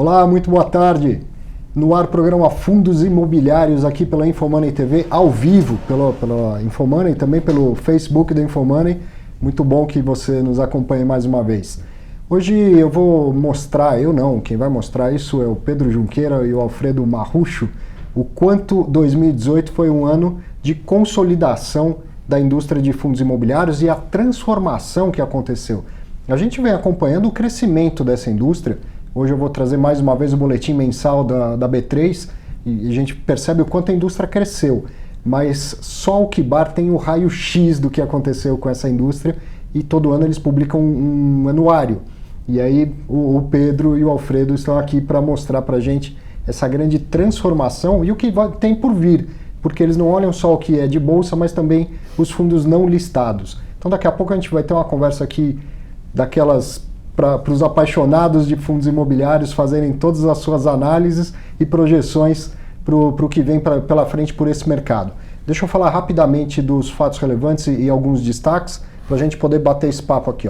Olá, muito boa tarde. No ar, programa Fundos Imobiliários aqui pela Infomoney TV, ao vivo pela Infomoney, também pelo Facebook da Infomoney. Muito bom que você nos acompanhe mais uma vez. Hoje eu vou mostrar, quem vai mostrar isso é o Pedro Junqueira e o Alfredo Marrucho, o quanto 2018 foi um ano de consolidação da indústria de fundos imobiliários e a transformação que aconteceu. A gente vem acompanhando o crescimento dessa indústria. Hoje eu vou trazer mais uma vez o boletim mensal da B3 e a gente percebe o quanto a indústria cresceu. Mas só o Kibar tem o raio-x do que aconteceu com essa indústria e todo ano eles publicam um anuário. E aí o Pedro e o Alfredo estão aqui para mostrar para a gente essa grande transformação e o que tem por vir, porque eles não olham só o que é de bolsa, mas também os fundos não listados. Então daqui a pouco a gente vai ter uma conversa aqui daquelas para os apaixonados de fundos imobiliários fazerem todas as suas análises e projeções para o que vem pela frente por esse mercado. Deixa eu falar rapidamente dos fatos relevantes e alguns destaques para a gente poder bater esse papo aqui.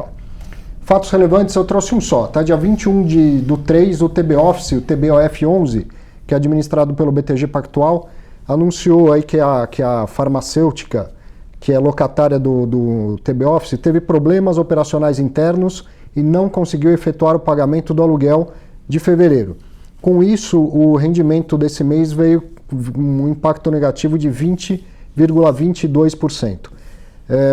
Fatos relevantes eu trouxe um só, tá? Dia 21 do 3, o TB Office, o TBOF 11, que é administrado pelo BTG Pactual, anunciou aí que a farmacêutica, que é locatária do TB Office, teve problemas operacionais internos e não conseguiu efetuar o pagamento do aluguel de fevereiro. Com isso, o rendimento desse mês veio um impacto negativo de 20,22%.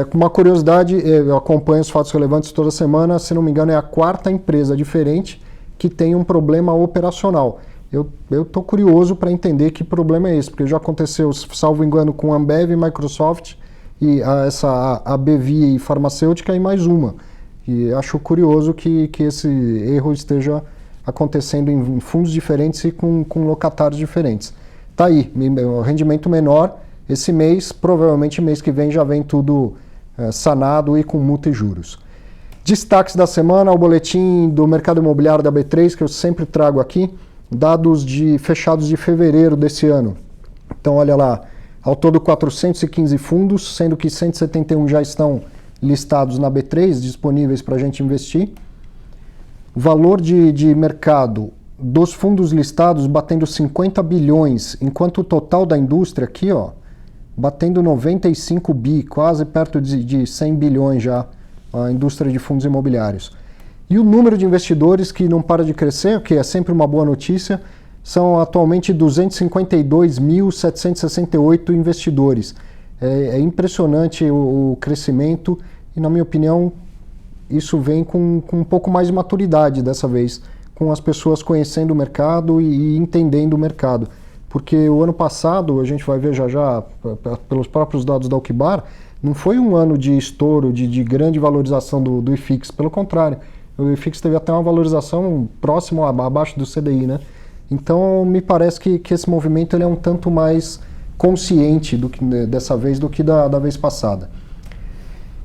Com uma curiosidade, eu acompanho os fatos relevantes toda semana, se não me engano é a quarta empresa diferente que tem um problema operacional. Eu estou curioso para entender que problema é esse, porque já aconteceu, salvo engano, com a Ambev, Microsoft, e a BV farmacêutica e mais uma. E acho curioso que esse erro esteja acontecendo em fundos diferentes e com locatários diferentes. Tá aí, o rendimento menor esse mês, provavelmente mês que vem já vem tudo sanado e com multa e juros. Destaques da semana, o boletim do mercado imobiliário da B3, que eu sempre trago aqui, dados fechados de fevereiro desse ano. Então olha lá, ao todo 415 fundos, sendo que 171 já estão listados na B3, disponíveis para a gente investir. O valor de mercado dos fundos listados batendo 50 bilhões, enquanto o total da indústria aqui, batendo 95 bi, quase perto de 100 bilhões já, a indústria de fundos imobiliários. E o número de investidores que não para de crescer, o que é sempre uma boa notícia, são atualmente 252.768 investidores. É impressionante o crescimento e, na minha opinião, isso vem com um pouco mais de maturidade dessa vez, com as pessoas conhecendo o mercado e entendendo o mercado. Porque o ano passado, a gente vai ver já pelos próprios dados da Kibar, não foi um ano de estouro, de grande valorização do IFIX, pelo contrário, o IFIX teve até uma valorização próximo, abaixo do CDI, né? Então, me parece que esse movimento ele é um tanto mais consciente dessa vez do que da vez passada.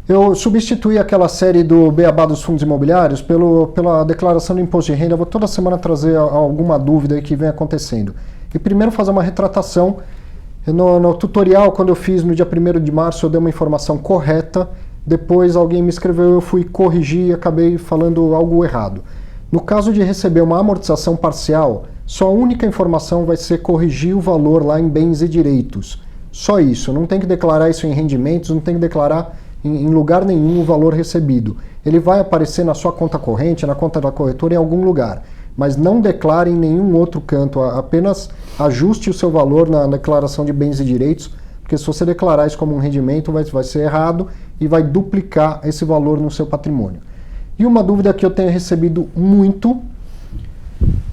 Eu substituí aquela série do Beabá dos fundos imobiliários pela declaração do imposto de renda. Eu vou toda semana trazer alguma dúvida aí que vem acontecendo. E primeiro fazer uma retratação. No tutorial, quando eu fiz no dia 1º de março, eu dei uma informação correta. Depois alguém me escreveu, eu fui corrigir e acabei falando algo errado. No caso de receber uma amortização parcial, sua única informação vai ser corrigir o valor lá em bens e direitos. Só isso, não tem que declarar isso em rendimentos, não tem que declarar em lugar nenhum o valor recebido. Ele vai aparecer na sua conta corrente, na conta da corretora, em algum lugar. Mas não declare em nenhum outro canto, apenas ajuste o seu valor na declaração de bens e direitos, porque se você declarar isso como um rendimento, vai ser errado e vai duplicar esse valor no seu patrimônio. E uma dúvida que eu tenho recebido muito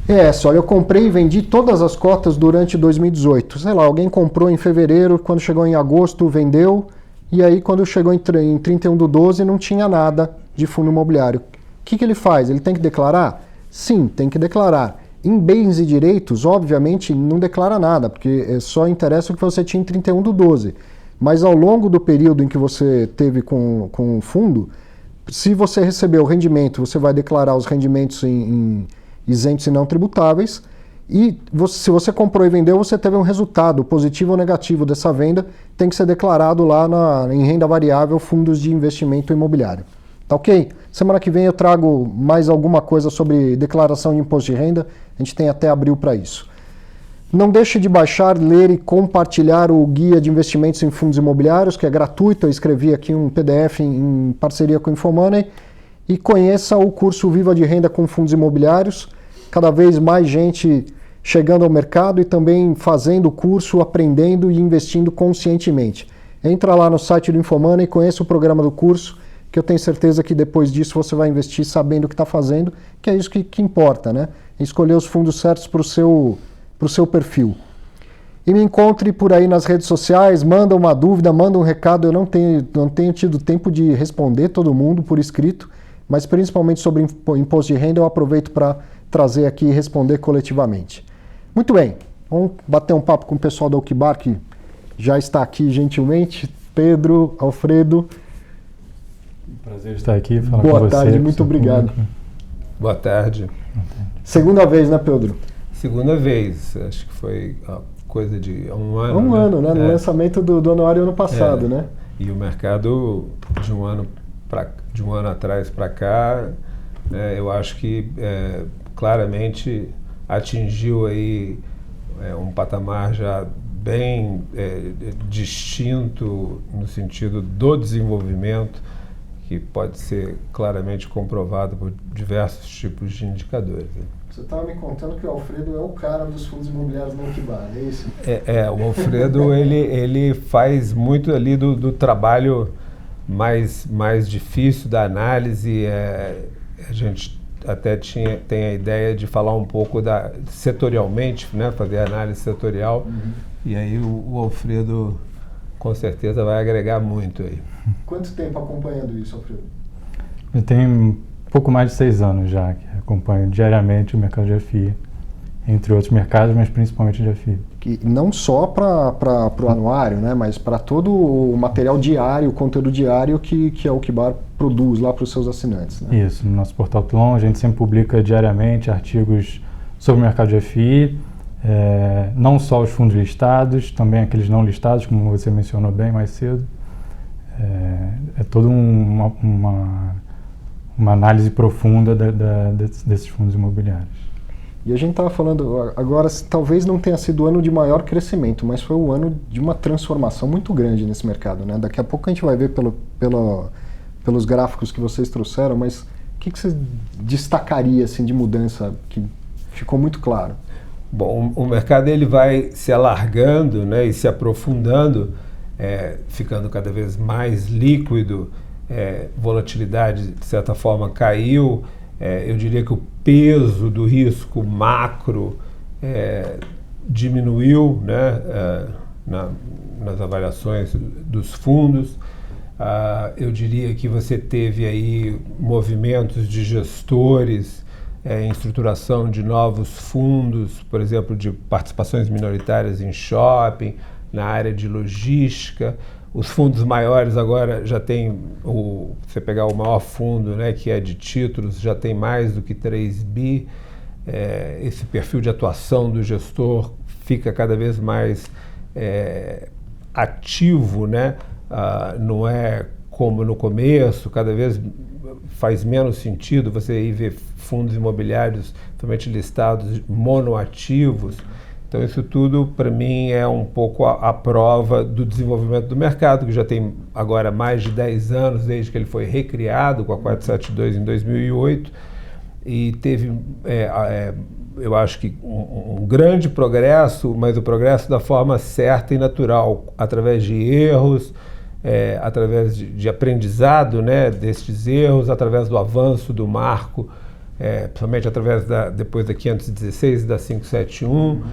é essa: olha, eu comprei e vendi todas as cotas durante 2018. Sei lá, alguém comprou em fevereiro, quando chegou em agosto, vendeu, e aí quando chegou em 31/12 não tinha nada de fundo imobiliário. O que ele faz? Ele tem que declarar? Sim, tem que declarar. Em bens e direitos, obviamente, não declara nada, porque só interessa o que você tinha em 31/12. Mas ao longo do período em que você teve com o fundo, se você recebeu o rendimento, você vai declarar os rendimentos em isentos e não tributáveis. E se você comprou e vendeu, você teve um resultado positivo ou negativo dessa venda, tem que ser declarado lá em renda variável, fundos de investimento imobiliário. Tá ok? Semana que vem eu trago mais alguma coisa sobre declaração de imposto de renda. A gente tem até abril para isso. Não deixe de baixar, ler e compartilhar o Guia de Investimentos em Fundos Imobiliários, que é gratuito. Eu escrevi aqui um PDF em parceria com o Infomoney. E conheça o curso Viva de Renda com Fundos Imobiliários. Cada vez mais gente chegando ao mercado e também fazendo o curso, aprendendo e investindo conscientemente. Entra lá no site do Infomoney e conheça o programa do curso, que eu tenho certeza que depois disso você vai investir sabendo o que está fazendo, que é isso que importa, né? Escolher os fundos certos para o seu perfil. E me encontre por aí nas redes sociais, manda uma dúvida, manda um recado. Eu não tenho tido tempo de responder todo mundo por escrito, mas principalmente sobre imposto de renda eu aproveito para trazer aqui e responder coletivamente. Muito bem, vamos bater um papo com o pessoal da Okibar, que já está aqui gentilmente. Pedro, Alfredo. Prazer estar aqui, falar com você. Boa tarde, muito obrigado. Boa tarde. Segunda vez, né, Pedro? Segunda vez, acho que foi coisa de um ano. Um ano, né? No lançamento do anuário ano passado, né? E o mercado de um ano atrás para cá, eu acho que claramente atingiu aí um patamar já bem distinto no sentido do desenvolvimento, que pode ser claramente comprovado por diversos tipos de indicadores. Você estava me contando que o Alfredo é o cara dos fundos imobiliários na Okibar, é isso? O Alfredo ele faz muito ali do trabalho mais difícil da análise. A gente até tem a ideia de falar um pouco setorialmente, né, fazer análise setorial. Uhum. E aí o Alfredo com certeza vai agregar muito aí. Quanto tempo acompanhando isso, Alfredo? Eu tenho pouco mais de 6 anos já que acompanho diariamente o mercado de FI, entre outros mercados, mas principalmente de FI. Que não só para o anuário, né, mas para todo o material diário, o conteúdo diário que a Okibar produz lá para os seus assinantes. Né? Isso, no nosso portal Tlon a gente sempre publica diariamente artigos sobre o mercado de FI, não só os fundos listados, também aqueles não listados, como você mencionou bem mais cedo. É toda uma análise profunda desses fundos imobiliários. E a gente estava falando agora, talvez não tenha sido o ano de maior crescimento, mas foi o ano de uma transformação muito grande nesse mercado, né? Daqui a pouco a gente vai ver pelos gráficos que vocês trouxeram, mas o que você destacaria assim, de mudança que ficou muito claro? Bom, o mercado ele vai se alargando, né, e se aprofundando, ficando cada vez mais líquido. Volatilidade, de certa forma, caiu. Eu diria que o peso do risco macro diminuiu, né, nas avaliações dos fundos. Eu diria que você teve aí movimentos de gestores em estruturação de novos fundos, por exemplo, de participações minoritárias em shopping, na área de logística. Os fundos maiores agora já tem, você pegar o maior fundo, né, que é de títulos, já tem mais do que 3 bi. Esse perfil de atuação do gestor fica cada vez mais ativo, né? Não é como no começo, cada vez faz menos sentido você ir ver fundos imobiliários totalmente listados, monoativos. Então isso tudo, para mim, é um pouco a prova do desenvolvimento do mercado, que já tem agora mais de 10 anos, desde que ele foi recriado com a 472 em 2008, e teve, eu acho que um grande progresso, mas o progresso da forma certa e natural, através de erros, através de aprendizado, né, destes erros, através do avanço do marco, principalmente através depois da 516 e da 571.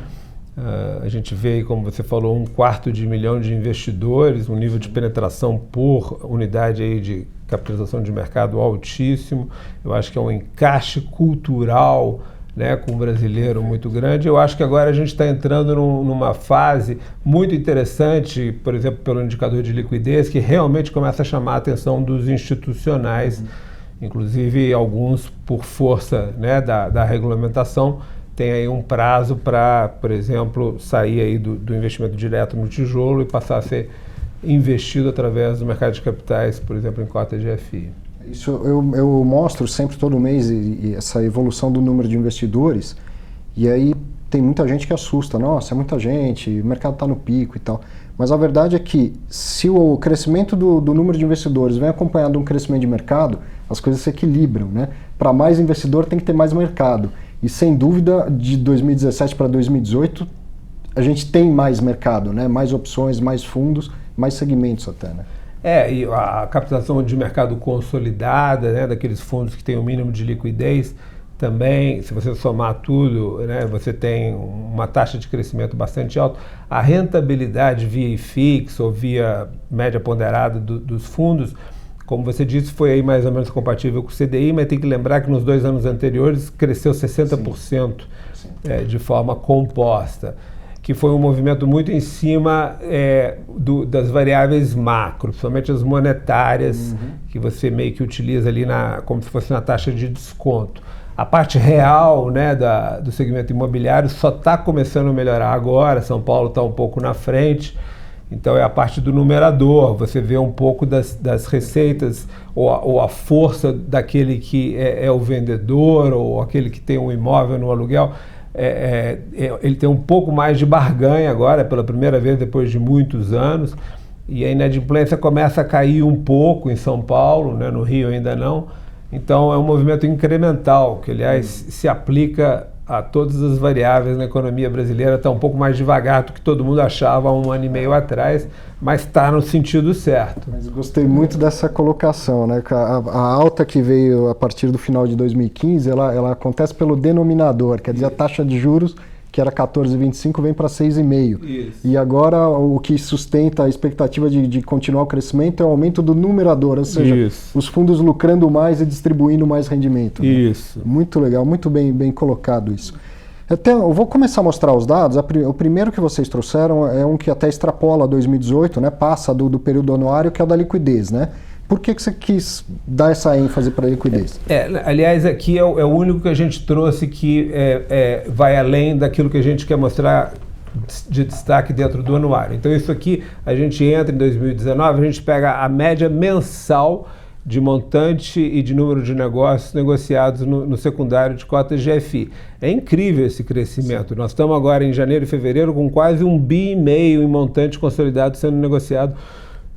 A gente vê, como você falou, 250 milhões de investidores, um nível de penetração por unidade aí de capitalização de mercado altíssimo. Eu acho que é um encaixe cultural, né, com o brasileiro muito grande. Eu acho que agora a gente está entrando numa fase muito interessante, por exemplo, pelo indicador de liquidez, que realmente começa a chamar a atenção dos institucionais, inclusive alguns por força, né, da regulamentação, tem aí um prazo para, por exemplo, sair aí do investimento direto no tijolo e passar a ser investido através do mercado de capitais, por exemplo, em cota de FI. Isso eu mostro sempre, todo mês, e essa evolução do número de investidores, e aí tem muita gente que assusta, nossa, é muita gente, o mercado está no pico e tal. Mas a verdade é que se o crescimento do número de investidores vem acompanhado de um crescimento de mercado, as coisas se equilibram, né? Para mais investidor tem que ter mais mercado. E sem dúvida, de 2017 para 2018, a gente tem mais mercado, né? Mais opções, mais fundos, mais segmentos até, né? E a captação de mercado consolidada, né, daqueles fundos que têm o mínimo de liquidez, também, se você somar tudo, né, você tem uma taxa de crescimento bastante alta. A rentabilidade via IFIX ou via média ponderada dos fundos, como você disse, foi aí mais ou menos compatível com o CDI, mas tem que lembrar que nos 2 anos anteriores cresceu 60% de forma composta, que foi um movimento muito em cima das variáveis macro, principalmente as monetárias, que você meio que utiliza ali como se fosse na taxa de desconto. A parte real, né, do segmento imobiliário só está começando a melhorar agora. São Paulo está um pouco na frente, então é a parte do numerador. Você vê um pouco das receitas ou a força daquele que é o vendedor ou aquele que tem um imóvel no aluguel. Ele tem um pouco mais de barganha agora, pela primeira vez depois de muitos anos, e a inadimplência começa a cair um pouco em São Paulo, né, no Rio ainda não. Então é um movimento incremental, que aliás se aplica a todas as variáveis na economia brasileira. Está um pouco mais devagar do que todo mundo achava há 1 ano e meio atrás, mas está no sentido certo. Mas gostei muito dessa colocação, né? A alta que veio a partir do final de 2015, ela acontece pelo denominador, quer dizer, a taxa de juros, que era 14,25, vem para 6,5. E agora o que sustenta a expectativa de continuar o crescimento é o aumento do numerador, ou seja, os fundos lucrando mais e distribuindo mais rendimento. Né? Isso. Muito legal, muito bem colocado isso. Eu vou começar a mostrar os dados. O primeiro que vocês trouxeram é um que até extrapola 2018, né? Passa do período anuário, que é o da liquidez, né? Por que você quis dar essa ênfase para a liquidez? Aliás, aqui é o único que a gente trouxe que vai além daquilo que a gente quer mostrar de destaque dentro do anuário. Então isso aqui, a gente entra em 2019, a gente pega a média mensal de montante e de número de negócios negociados no secundário de cotas GFI. É incrível esse crescimento. Nós estamos agora em janeiro e fevereiro com quase 1,5 bi em montante consolidado sendo negociado,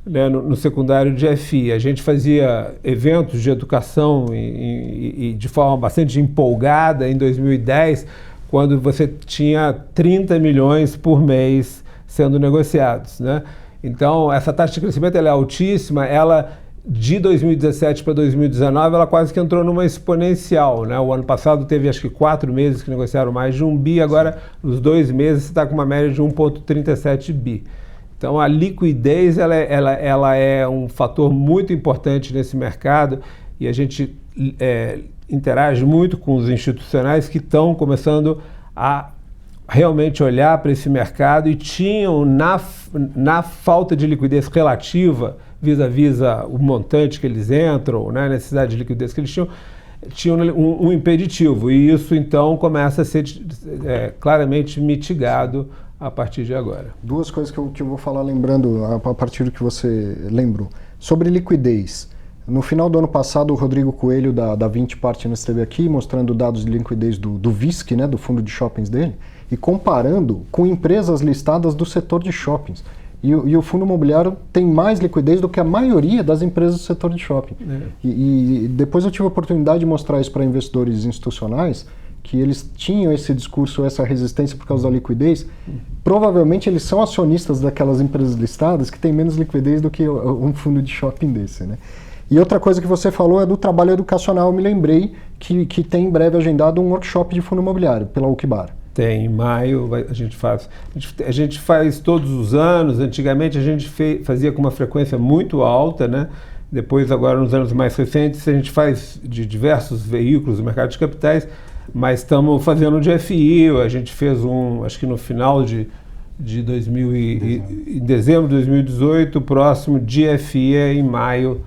né, no secundário de FI. A gente fazia eventos de educação e de forma bastante empolgada em 2010, quando você tinha 30 milhões por mês sendo negociados, né? Então, essa taxa de crescimento ela é altíssima. Ela, de 2017 para 2019, ela quase que entrou numa exponencial, né? O ano passado teve acho que 4 meses que negociaram mais de 1 bi, agora nos 2 meses você está com uma média de 1,37 bi. Então a liquidez ela é um fator muito importante nesse mercado, e a gente interage muito com os institucionais que estão começando a realmente olhar para esse mercado e tinham na falta de liquidez relativa vis-à-vis o montante que eles entram, né, a necessidade de liquidez que eles tinham um impeditivo, e isso então começa a ser claramente mitigado a partir de agora. 2 coisas que eu vou falar lembrando a partir do que você lembrou. Sobre liquidez. No final do ano passado, o Rodrigo Coelho, da 20 Partners, esteve aqui mostrando dados de liquidez do VISC, né, do fundo de shoppings dele, e comparando com empresas listadas do setor de shoppings. E o fundo imobiliário tem mais liquidez do que a maioria das empresas do setor de shopping. E depois eu tive a oportunidade de mostrar isso para investidores institucionais, que eles tinham esse discurso, essa resistência por causa da liquidez. Provavelmente eles são acionistas daquelas empresas listadas que têm menos liquidez do que um fundo de shopping desse, né? E outra coisa que você falou é do trabalho educacional. Eu me lembrei que tem em breve agendado um workshop de fundo imobiliário pela UCBAR. Tem, em maio a gente faz todos os anos. Antigamente a gente fazia com uma frequência muito alta, né? Depois, agora nos anos mais recentes, a gente faz de diversos veículos do mercado de capitais, mas estamos fazendo de FI. A gente fez acho que no final de em dezembro de 2018, o próximo de FI é em maio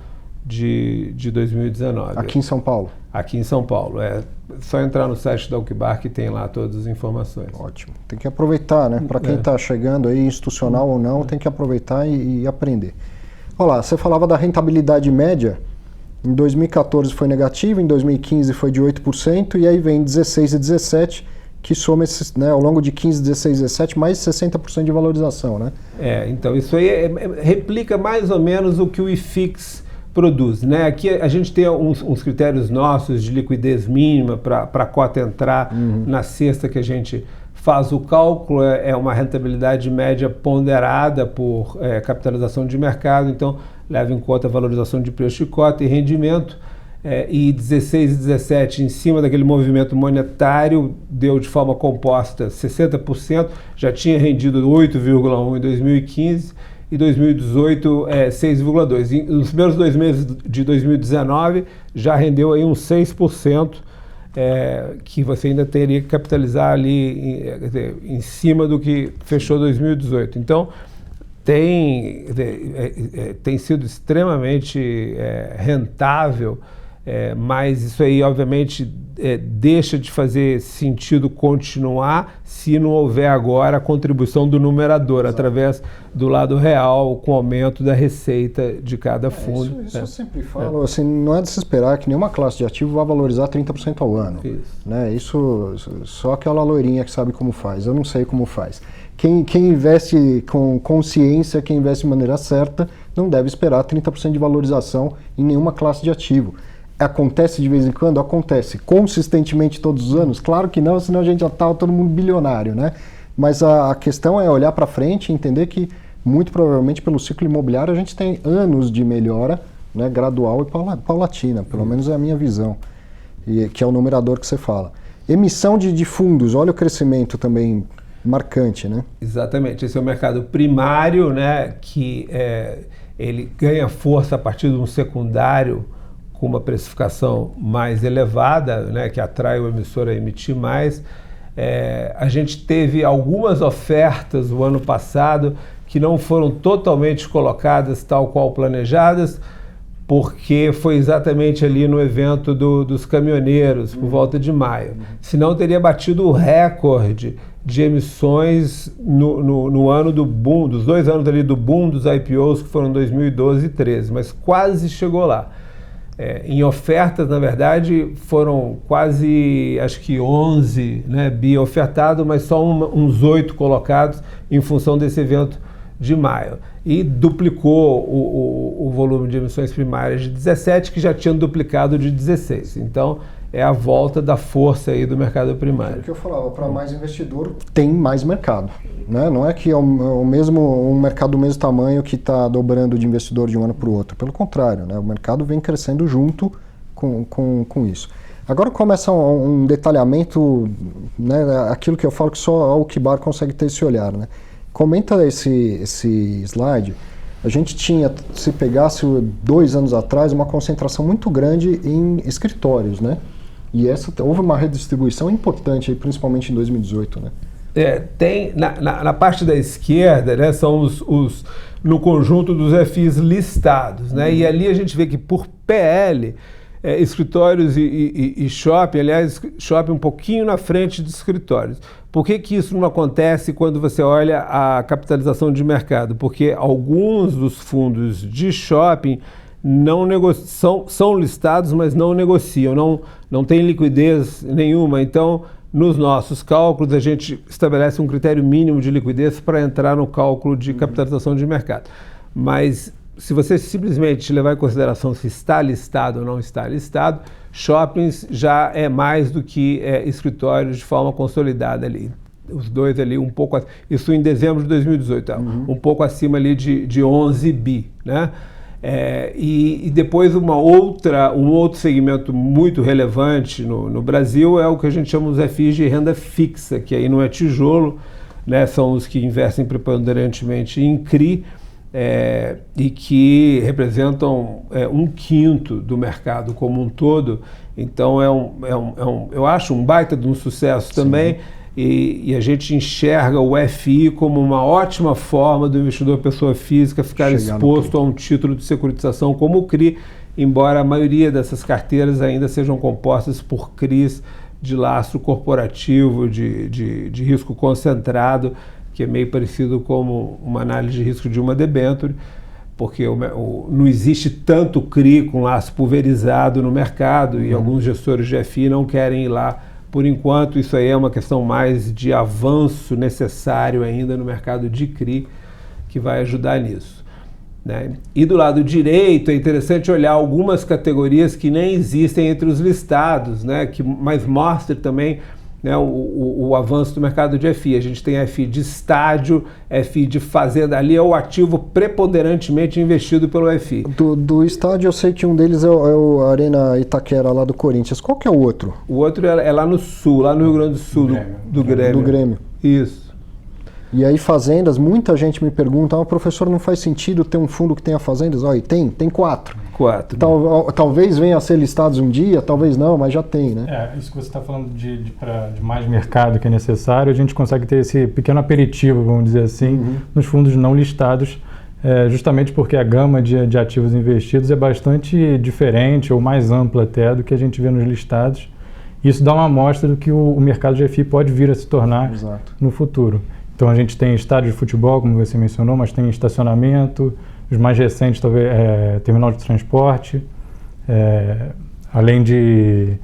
de 2019. Aqui em São Paulo? Aqui em São Paulo. É só entrar no site da UCBAR que tem lá todas as informações. Ótimo. Tem que aproveitar, né? Para quem está chegando aí, institucional ou não, tem que aproveitar e aprender. Olha lá, você falava da rentabilidade média. Em 2014 foi negativo, em 2015 foi de 8%, e aí vem 16 e 17, que soma esses, né, ao longo de 15, 16 e 17, mais 60% de valorização, né? Então isso aí replica mais ou menos o que o IFIX produz, né? Aqui a gente tem uns critérios nossos de liquidez mínima para a cota entrar na cesta que a gente faz o cálculo, é uma rentabilidade média ponderada por capitalização de mercado, então leva em conta a valorização de preço de cota e rendimento. E 16 e 17 em cima daquele movimento monetário deu de forma composta 60%, já tinha rendido 8,1 em 2015 e 2018 6,2. Nos primeiros 2 meses de 2019 já rendeu aí uns 6%, que você ainda teria que capitalizar ali em cima do que fechou 2018. Então tem sido extremamente rentável. Mas isso aí, obviamente, deixa de fazer sentido continuar se não houver agora a contribuição do numerador, através do lado real, com o aumento da receita de cada fundo. Isso eu sempre falo, assim, não é de se esperar que nenhuma classe de ativo vá valorizar 30% ao ano. Né? Isso só aquela loirinha que sabe como faz, eu não sei como faz. Quem investe com consciência, quem investe de maneira certa, não deve esperar 30% de valorização em nenhuma classe de ativo. Acontece de vez em quando? Acontece. Consistentemente todos os anos? Claro que não, senão a gente já estava todo mundo bilionário, né? Mas a questão é olhar para frente e entender que, muito provavelmente, pelo ciclo imobiliário, a gente tem anos de melhora, né, gradual e paulatina, pelo menos é a minha visão, e que é o numerador que você fala. Emissão de fundos, olha o crescimento também marcante, né? Exatamente. Esse é o mercado primário, né, que ele ganha força a partir de um secundário com uma precificação mais elevada, né, que atrai o emissor a emitir mais. A gente teve algumas ofertas o ano passado que não foram totalmente colocadas tal qual planejadas, porque foi exatamente ali no evento dos caminhoneiros, por volta de maio. Senão teria batido o recorde de emissões no ano do boom, dos 2 anos ali do boom dos IPOs, que foram 2012 e 2013, mas quase chegou lá. Em ofertas, na verdade, foram quase, acho que 11, né, bi ofertados, mas só uns 8 colocados em função desse evento de maio. E duplicou o volume de emissões primárias de 17, que já tinham duplicado de 16. Então, é a volta da força aí do mercado primário. É o que eu falava, para mais investidor tem mais mercado. Né? Não é que é um mercado do mesmo tamanho que está dobrando de investidor de um ano para o outro. Pelo contrário, né? O mercado vem crescendo junto com isso. Agora começa um detalhamento, né? Aquilo que eu falo que só a Alquibar consegue ter esse olhar. Né? Comenta esse slide. A gente tinha, se pegasse 2 anos atrás, uma concentração muito grande em escritórios, né? E houve uma redistribuição importante, aí, principalmente em 2018, né? Tem na parte da esquerda, né, são no conjunto dos FIs listados, né? E ali a gente vê que por PL, escritórios e shopping, aliás, shopping um pouquinho na frente de escritórios. Por que isso não acontece quando você olha a capitalização de mercado? Porque alguns dos fundos de shopping são listados, mas não negociam, não tem liquidez nenhuma. Então, nos nossos cálculos, a gente estabelece um critério mínimo de liquidez para entrar no cálculo de capitalização de mercado. Mas se você simplesmente levar em consideração se está listado ou não está listado, shoppings já é mais do que escritórios de forma consolidada ali. Os dois ali um pouco, isso em dezembro de 2018, um pouco acima ali de 11 bi, né? E depois um outro segmento muito relevante no Brasil é o que a gente chama os FIs de renda fixa, que aí não é tijolo, né? São os que investem preponderantemente em CRI, e que representam 1/5 do mercado como um todo. Então eu acho um baita de um sucesso também. E a gente enxerga o FI como uma ótima forma do investidor pessoa física ficar exposto a um título de securitização como o CRI, embora a maioria dessas carteiras ainda sejam compostas por CRIs de lastro corporativo, de risco concentrado, que é meio parecido como uma análise de risco de uma debênture. porque não existe tanto CRI com laço pulverizado no mercado e alguns gestores de FI não querem ir lá. Por enquanto, isso aí é uma questão mais de avanço necessário ainda no mercado de CRI, que vai ajudar nisso, né? E do lado direito é interessante olhar algumas categorias que nem existem entre os listados, né? Mas mostra também, né, o avanço do mercado de FI. A gente tem FI de estádio, FI de fazenda, ali é o ativo preponderantemente investido pelo FI. Do estádio eu sei que um deles é o Arena Itaquera lá do Corinthians. Qual que é o outro? O outro é lá no sul, lá no Rio Grande do Sul, do Grêmio. Do Grêmio. Isso. E aí fazendas, muita gente me pergunta, professor, não faz sentido ter um fundo que tenha fazendas? Olha, tem 4. 4. Talvez venha a ser listados um dia, talvez não, mas já tem, né? Isso que você está falando de mais mercado que é necessário, a gente consegue ter esse pequeno aperitivo, vamos dizer assim, nos fundos não listados, justamente porque a gama de ativos investidos é bastante diferente ou mais ampla até do que a gente vê nos listados. Isso dá uma amostra do que o mercado de FI pode vir a se tornar no futuro. Então a gente tem estádio de futebol, como você mencionou, mas tem estacionamento, os mais recentes talvez terminal de transporte, além de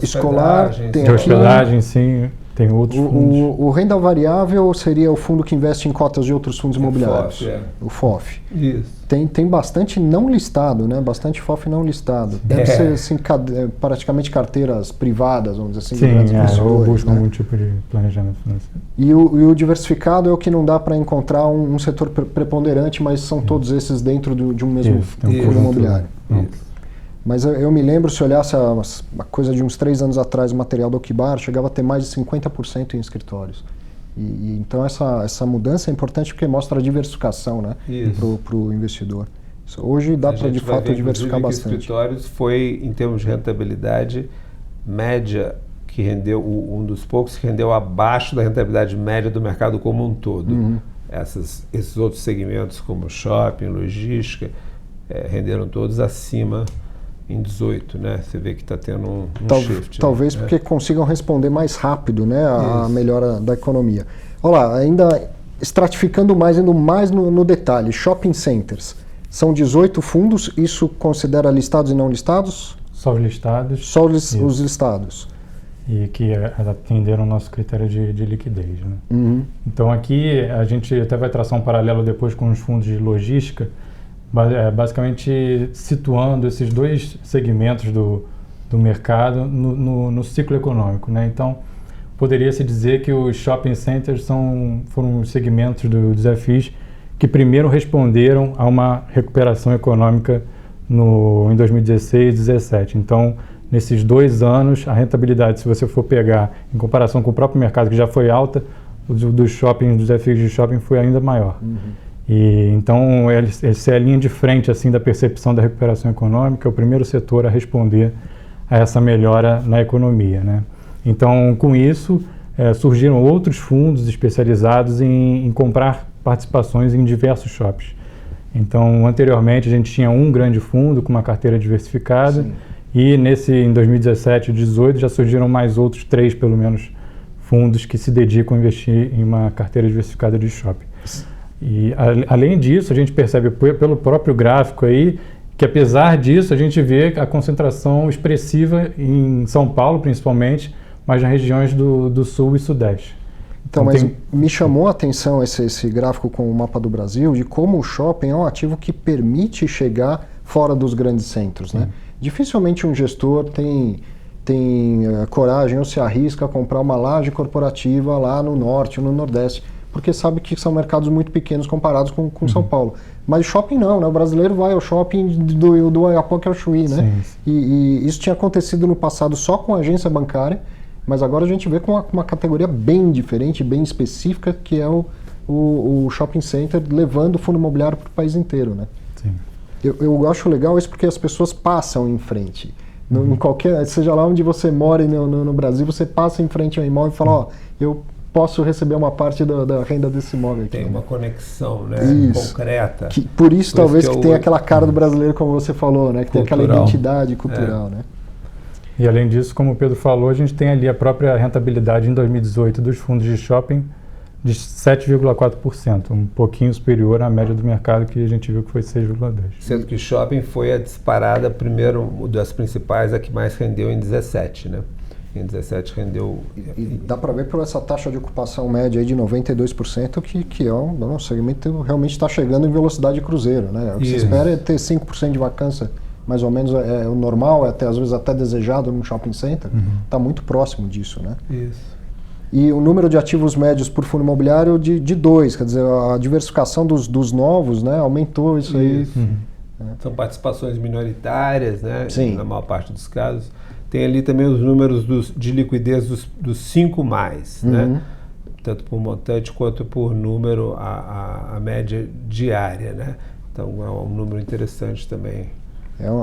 escolar, de hospedagem, sim, tem outros fundos. O renda variável seria o fundo que investe em cotas de outros fundos imobiliários. O FOF. Isso. Tem bastante não listado, né? Bastante FOF não listado. Deve ser assim, praticamente carteiras privadas, vamos dizer assim, de grandes investidores, ou buscam né? algum tipo de planejamento financeiro. E o diversificado é o que não dá para encontrar um setor preponderante, mas são todos esses dentro de um mesmo fundo imobiliário. Mas eu me lembro, se olhasse a coisa de uns 3 anos atrás, o material do Okibar chegava a ter mais de 50% em escritórios. Então essa mudança é importante porque mostra a diversificação, né, para o investidor. Hoje dá para de fato diversificar bastante. Escritórios foi, em termos de rentabilidade média, que rendeu um dos poucos que rendeu abaixo da rentabilidade média do mercado como um todo. Esses outros segmentos como shopping, logística, renderam todos acima em 18, né? Você vê que está tendo um shift. Talvez porque consigam responder mais rápido, né, a melhora da economia. Olha lá, ainda estratificando mais, indo mais no detalhe, shopping centers. São 18 fundos, isso considera listados e não listados? Só os listados. Só os listados. E que atenderam o nosso critério de liquidez, né? Então aqui a gente até vai traçar um paralelo depois com os fundos de logística, basicamente situando esses dois segmentos do mercado no ciclo econômico, né? Então, poderia-se dizer que os shopping centers foram os segmentos dos FIs que primeiro responderam a uma recuperação econômica em 2016 e 2017. Então, nesses 2 anos, a rentabilidade, se você for pegar em comparação com o próprio mercado, que já foi alta, dos FIs de shopping foi ainda maior. E então essa é a linha de frente assim da percepção da recuperação econômica, é o primeiro setor a responder a essa melhora na economia, né? Então, com isso, surgiram outros fundos especializados em comprar participações em diversos shoppings. Então, anteriormente a gente tinha um grande fundo com uma carteira diversificada. E em 2017 e 2018 já surgiram mais outros 3, pelo menos, fundos que se dedicam a investir em uma carteira diversificada de shopping. E além disso, a gente percebe pelo próprio gráfico aí que, apesar disso, a gente vê a concentração expressiva em São Paulo, principalmente, mas nas regiões do Sul e Sudeste. Então, mas me chamou a atenção esse gráfico com o mapa do Brasil, de como o shopping é um ativo que permite chegar fora dos grandes centros, né? Dificilmente um gestor tem coragem ou se arrisca a comprar uma laje corporativa lá no Norte ou no Nordeste, porque sabe que são mercados muito pequenos comparados com São Paulo. Mas shopping não, né? O brasileiro vai ao shopping do Oiapoque ao Chuí, né? E isso tinha acontecido no passado só com a agência bancária, mas agora a gente vê com uma categoria bem diferente, bem específica, que é o shopping center levando o fundo imobiliário para o país inteiro, né? Sim. Eu acho legal isso porque as pessoas passam em frente. Em qualquer, seja lá onde você mora no Brasil, você passa em frente ao imóvel e fala, eu posso receber uma parte da renda desse imóvel aqui. Tem uma conexão, né, concreta. Por isso talvez que tem aquela cara do brasileiro, como você falou, né, que tem aquela identidade cultural, né? E além disso, como o Pedro falou, a gente tem ali a própria rentabilidade em 2018 dos fundos de shopping de 7,4%, um pouquinho superior à média do mercado, que a gente viu que foi 6,2%. Sendo que shopping foi a disparada, primeiro das principais, a que mais rendeu em 17, né? Em 17 rendeu... E dá para ver por essa taxa de ocupação média aí de 92% que é um segmento que realmente está chegando em velocidade de cruzeiro, né? O que se espera é ter 5% de vacância, mais ou menos é o normal, até, às vezes até desejado num shopping center. Está muito próximo disso, né? Isso. E o número de ativos médios por fundo imobiliário de 2, quer dizer, a diversificação dos novos, né, aumentou isso aí. São participações minoritárias, né? Sim. Na maior parte dos casos. Tem ali também os números de liquidez dos 5 mais, né? Tanto por montante quanto por número, a média diária, né? Então é um número interessante também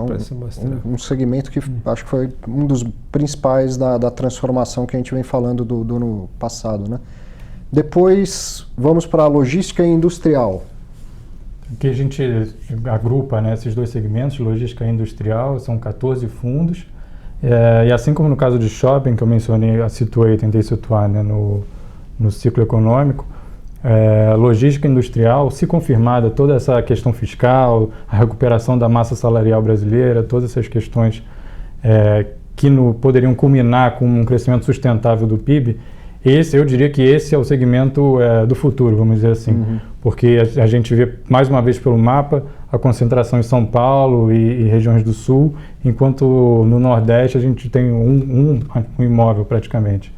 para se mostrar. Um segmento que acho que foi um dos principais da transformação que a gente vem falando do ano passado, né? Depois vamos para a logística e industrial. Aqui a gente agrupa, né, esses dois segmentos, logística e industrial, são 14 fundos. E assim como no caso de shopping, que eu mencionei, tentei situar, né, no ciclo econômico, logística industrial, se confirmada toda essa questão fiscal, a recuperação da massa salarial brasileira, todas essas questões que poderiam culminar com um crescimento sustentável do PIB, eu diria que esse é o segmento do futuro, vamos dizer assim, porque a gente vê mais uma vez pelo mapa a concentração em São Paulo e regiões do Sul, enquanto no Nordeste a gente tem um imóvel praticamente.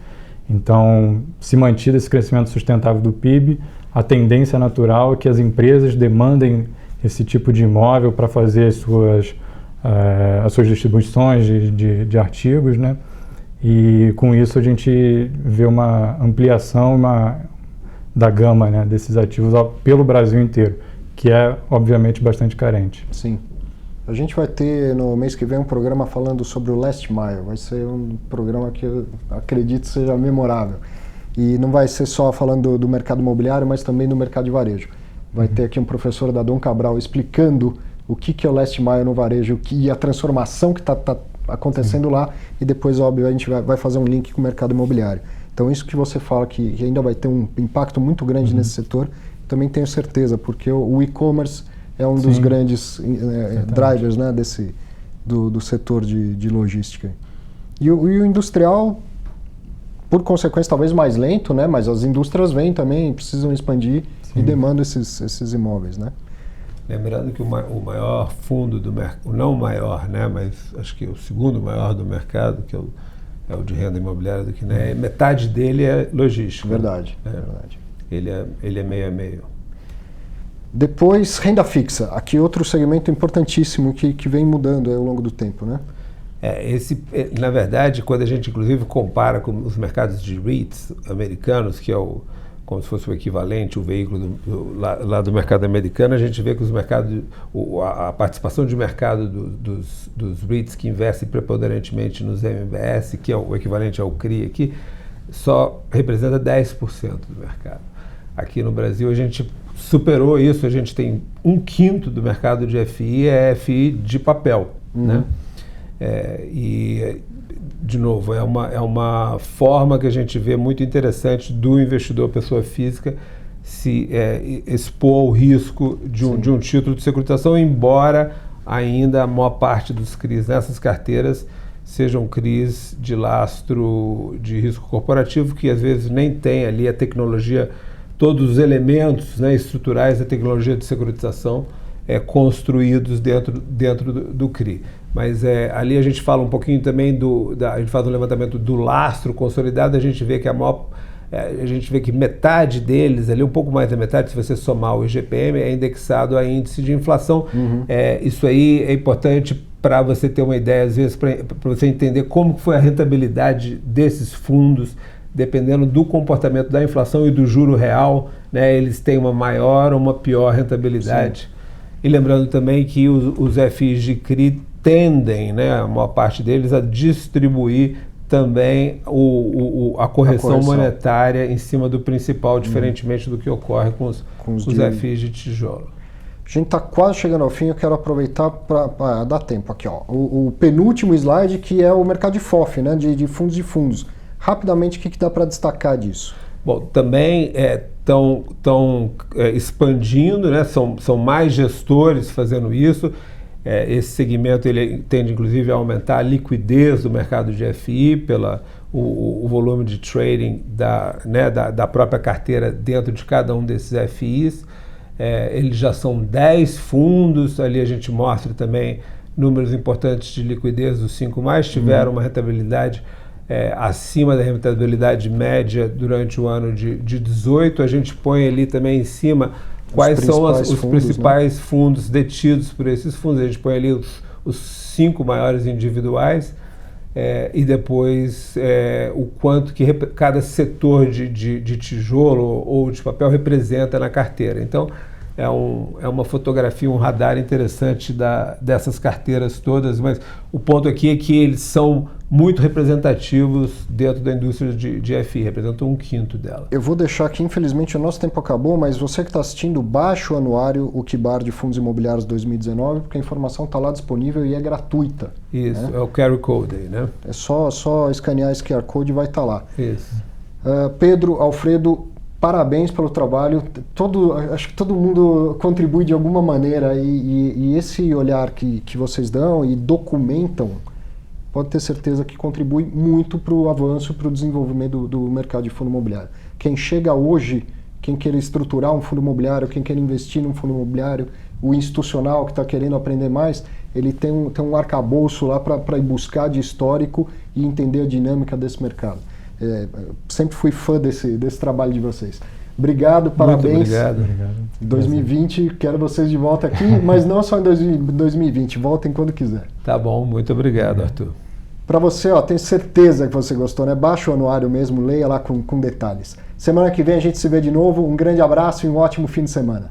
Então, se mantido esse crescimento sustentável do PIB, a tendência natural é que as empresas demandem esse tipo de imóvel para fazer as suas distribuições de artigos, né? E com isso a gente vê uma ampliação da gama, né, desses ativos pelo Brasil inteiro, que é obviamente bastante carente. Sim. A gente vai ter no mês que vem um programa falando sobre o Last Mile. Vai ser um programa que eu acredito seja memorável. E não vai ser só falando do mercado imobiliário, mas também do mercado de varejo. Vai ter aqui um professor da Dom Cabral explicando o que é o Last Mile no varejo e a transformação que está acontecendo lá, e depois, óbvio, a gente vai fazer um link com o mercado imobiliário. Então, isso que você fala que ainda vai ter um impacto muito grande nesse setor, também tenho certeza, porque o e-commerce é um dos grandes drivers, né, do setor de logística. E o industrial, por consequência, talvez mais lento, né, mas as indústrias vêm também, precisam expandir e demandam esses imóveis, né? Lembrando que o maior fundo do mercado, não o maior, né, mas acho que o segundo maior do mercado, que é o de renda imobiliária do Kinea, metade dele é logística. Verdade, verdade. Ele é meio a meio. Depois, renda fixa. Aqui outro segmento importantíssimo que vem mudando ao longo do tempo, né? Na verdade, quando a gente inclusive compara com os mercados de REITs americanos, que é como se fosse o equivalente, o veículo lá do mercado americano, a gente vê que os mercados, a participação de mercado dos REITs que investem preponderantemente nos MBS, que é o equivalente ao CRI aqui, só representa 10% do mercado. Aqui no Brasil a gente superou isso, a gente tem 1/5 do mercado de FI é FI de papel, né? De novo, é uma forma que a gente vê muito interessante do investidor pessoa física se expor ao risco de um título de securitização, embora ainda a maior parte dos CRIs nessas carteiras sejam CRIs de lastro de risco corporativo, que às vezes nem tem ali a tecnologia, todos os elementos, né, estruturais da tecnologia de securitização construídos dentro do CRI. Mas ali a gente fala um pouquinho também a gente faz um levantamento do lastro consolidado, a gente vê que a gente vê que metade deles, ali um pouco mais da metade, se você somar o IGPM, é indexado a índice de inflação. Isso aí é importante para você ter uma ideia, às vezes, para você entender como foi a rentabilidade desses fundos, dependendo do comportamento da inflação e do juro real, né, eles têm uma maior ou uma pior rentabilidade. Sim. E lembrando também que os FIs de CRI tendem, né, a maior parte deles, a distribuir também a correção monetária em cima do principal, diferentemente do que ocorre com os FIs de tijolo. A gente está quase chegando ao fim, eu quero aproveitar para dar tempo aqui. Ó. O penúltimo slide, que é o mercado de FOF, né, de fundos. Rapidamente, o que dá para destacar disso? Bom, também estão expandindo, né? São mais gestores fazendo isso. Esse segmento ele tende, inclusive, a aumentar a liquidez do mercado de FI pela o volume de trading da própria carteira dentro de cada um desses FIs. Eles já são 10 fundos, ali a gente mostra também números importantes de liquidez dos 5 mais, tiveram uma rentabilidade acima da rentabilidade média durante o ano de 18. A gente põe ali também em cima quais são os principais fundos detidos por esses fundos. A gente põe ali os 5 maiores individuais e depois o quanto que cada setor de tijolo ou de papel representa na carteira. Então, é uma fotografia, um radar interessante dessas carteiras todas, mas o ponto aqui é que eles são muito representativos dentro da indústria de FI, representam 1/5 dela. Eu vou deixar aqui, infelizmente o nosso tempo acabou, mas você que está assistindo, baixe o anuário, o KIBAR de Fundos Imobiliários 2019, porque a informação está lá disponível e é gratuita. Isso, né? é o QR Code aí, né? É só escanear esse QR Code e vai estar lá. Isso. Pedro, Alfredo, parabéns pelo trabalho. Acho que todo mundo contribui de alguma maneira e esse olhar que vocês dão e documentam, pode ter certeza que contribui muito para o avanço, para o desenvolvimento do mercado de fundo imobiliário. Quem chega hoje, quem quer estruturar um fundo imobiliário, quem quer investir num fundo imobiliário, o institucional que está querendo aprender mais, ele tem um arcabouço lá para ir buscar de histórico e entender a dinâmica desse mercado. Sempre fui fã desse trabalho de vocês. Obrigado, parabéns. Muito obrigado. 2020, quero vocês de volta aqui, mas não só em 2020, voltem quando quiser. Tá bom, muito obrigado, Arthur. Para você, tenho certeza que você gostou, né? Baixa o anuário mesmo, leia lá com detalhes. Semana que vem a gente se vê de novo, um grande abraço e um ótimo fim de semana.